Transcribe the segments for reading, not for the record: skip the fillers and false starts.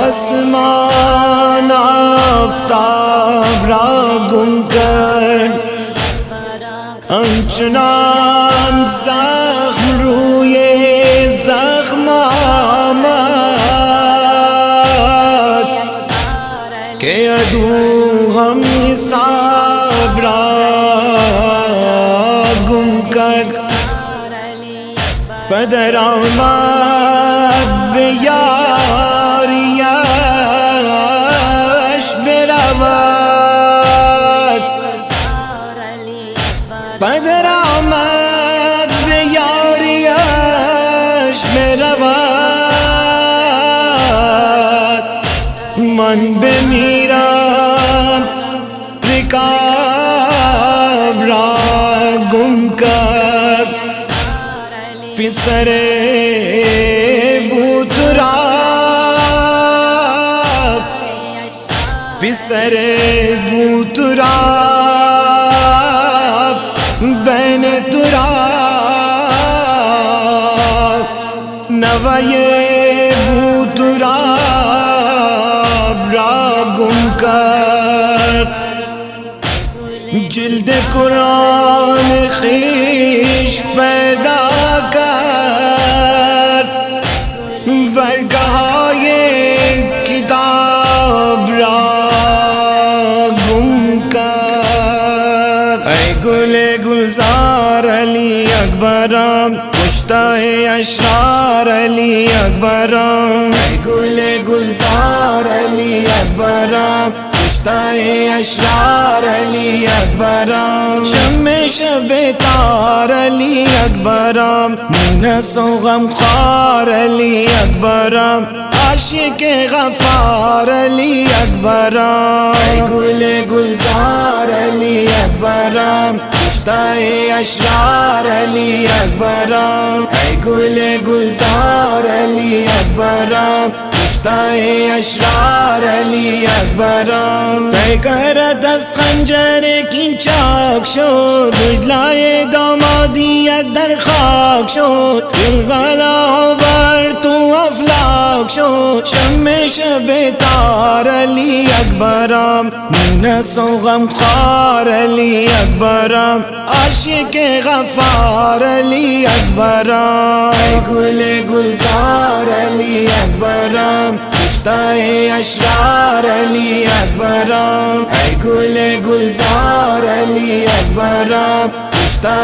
آسمان آفتاب را گم کر، همچنان زخم روی زخم آمد که عدو هم حساب را گم کرد. بدر آمد به یاریش برود، بدر آمد به یاریش برود. من بمیرم رکاب را گم کرد، پسر بوتراب، پسر بوتراب بین تراب، نوای بوتراب را گم کرد. جلد قرآن خویش پیدا کرد، ورقه‌های کتاب را گم کرد. ای گل گلزار علی اکبرم، کشتہ اشرار علی اکبرم. ای گل گلزار علی اکبرم، کشتہ اشرار علی اکبرم. شمع شب تار علی اکبرم، مونس و غمخوار علی اکبرم. عاشق غفار علی اکبرم. ای گل گلزار علی اکبرم، کشتہ اشرار علی اکبرم. ای گل گلزار علی اکبرم، کشتہ اشرار علی اکبرم. پیکرت از خنجر کین چاک شد، دجلای دامادیت در خاک شد. غلا بر تو افلاک شد، شمع شب تار علی اکبرم. مونس و غمخوار علی اکبرم، عاشق غفار علی اکبرم. ای گل گلزار علی اکبرم، کشتہ اشرار علی اکبرم. ای گل گلزار علی اکبرم، کشتہ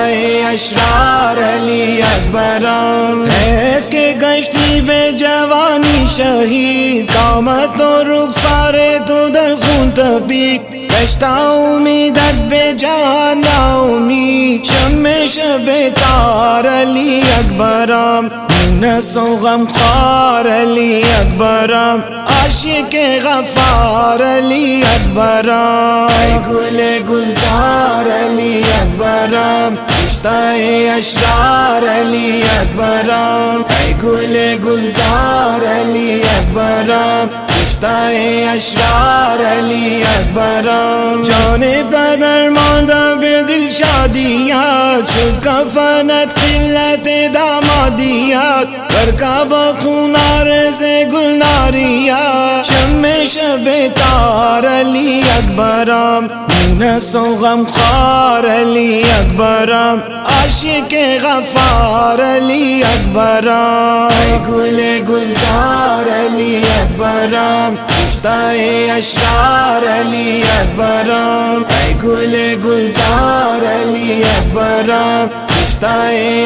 اشرار علی اکبرم. حیف کے گشتی بے جوانی شہید، قامت و رخسار تو در خون تپید. گشتہ امیدت بے جان ناامید، شمع شب تار علی اکبرم. مونس و غمخوار علی اکبرم، عاشق غفار علی اکبرم. ای گل گلزار علی اکبرم، کشتہ اشرار علی اکبرم. ای گل گلزار علی اکبرم، کشتہ اشرار علی اکبرم. جان بدر ماندہ بے دل شادیات، شد کفنت قلت دامادیات. برکب خون عرض گلناریات، شمع شب تار علی اکبرم. مونس و غمخوار علی اکبرم، عاشق غفار علی اکبرم. ای گل گلزار علی اکبرم، کشتہ اشرار علی اکبرم. ای گل گلزار علی اکبرم، کشتہ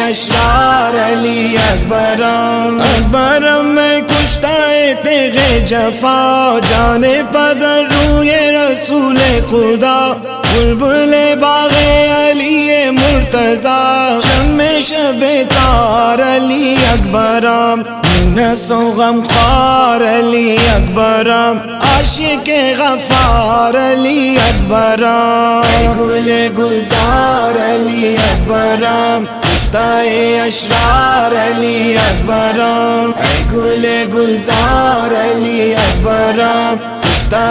اشرار علی اکبرم. اکبرم میں کشتہ تیغ جفا، جان پدر روی رسول خدا. بلبل باغ علی مرتضی، شمع شب تار علی اکبرم. مونس و غمخوار علی اکبرم، عاشق غفار علی اکبرم. ای گل گلزار علی اکبرم، کشتہ اشرار علی اکبرم. ای گل گلزار علی اکبرم، کشتہ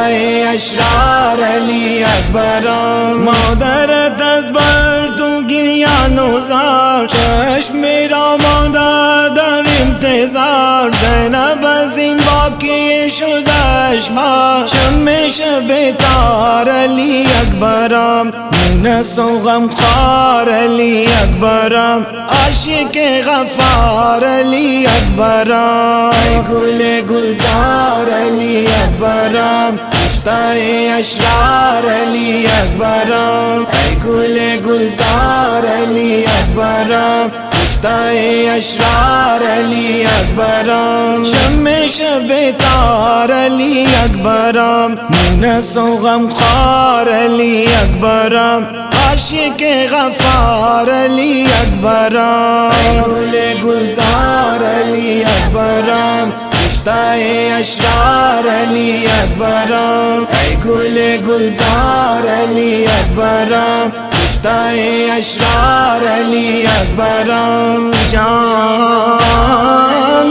اشرار علی اکبرم. مادرت از بر تو گریان و زار، چشم میرا مادر در انتظار. زینب از این واقعه شدش ما شم شب تار علی اکبرم مونس و غمخوار علی اکبرم عاشق غفار علی اکبرم ای گل گلزار علی اکبرم مشتاق اشرار علی اکبرم ای گل گلزار علی اکبرم مشتاق اشرار علی اکبرم شم شب تار علی اکبرم مونس و غمخوار علی اکبرم عاشق غفار علی اکبرم ای گل گلزار علی اکبرم مشتاق اشرار علی اکبرم ای گل گلزار علی اکبرم مشتاق اشرار علی اکبرم جان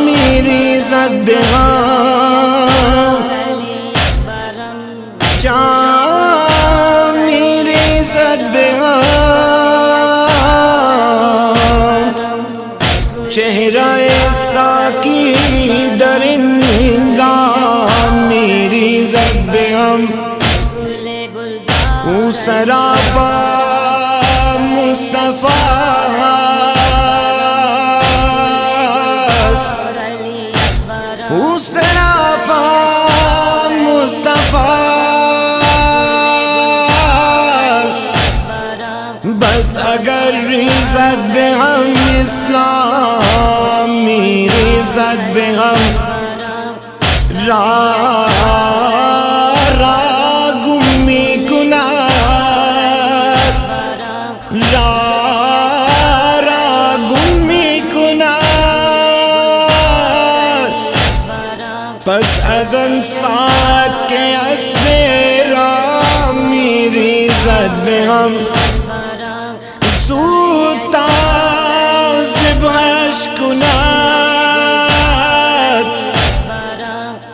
میری زد به غم جان میری زد به غم چهره ساکی در این هنگام میری زد به غم او سراپا مصطفی او سراپا مصطفی بس اگر ریزد به هم اسلام میریزد به هم را گم میکند را گم میکند پس از آن ساعت که اسب را میریزد به هم زود تا ذبحش کند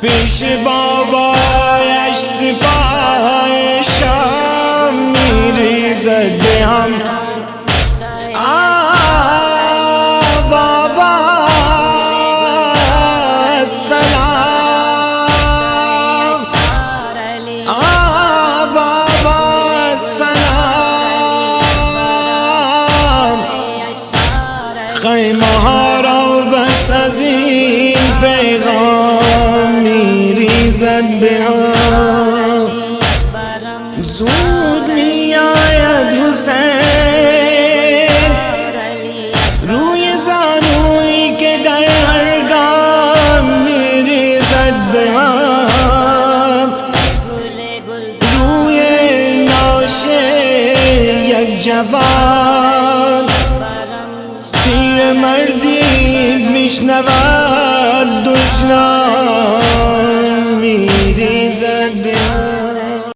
پیش بابایش سپاه شام میریزد به هم بابا سلام بابا سلام خیمه ها را بس از این پیغام میریزد به هم زود می آید حسین روی زانویی که در هر گام میریزد به هم روی ناشه یک جوان پیر مردی میشنود دشنام میریزد به هم